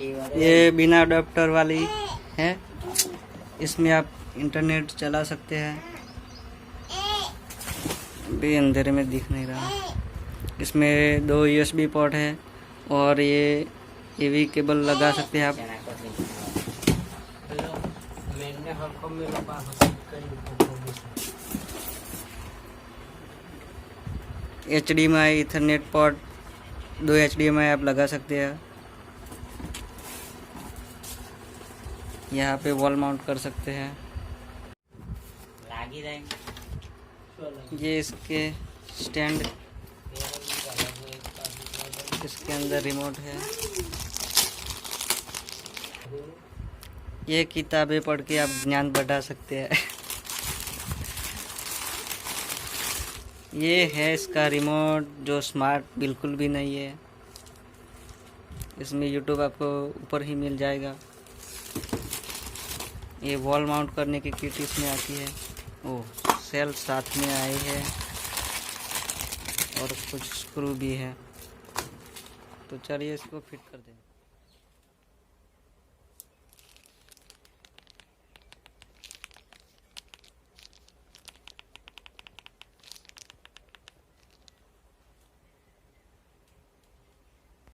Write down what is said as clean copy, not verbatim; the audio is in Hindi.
ये बिना अडेप्टर वाली है, इसमें आप इंटरनेट चला सकते हैं। भी अंधेरे में दिख नहीं रहा। इसमें 2 USB पोर्ट है और ये AV केबल लगा सकते हैं आप। HDMI ईथरनेट पोर्ट 2 HDMI आप लगा सकते हैं। यहाँ पे वॉल माउंट कर सकते हैं। ये इसके स्टैंड, इसके अंदर रिमोट है। ये किताबें पढ़ के आप ज्ञान बढ़ा सकते हैं। ये है इसका रिमोट जो स्मार्ट बिल्कुल भी नहीं है। इसमें YouTube आपको ऊपर ही मिल जाएगा। ये वॉल माउंट करने की किट इसमें आती है। ओह, सेल साथ में आई है और कुछ स्क्रू भी है। तो चलिए इसको फिट कर दें।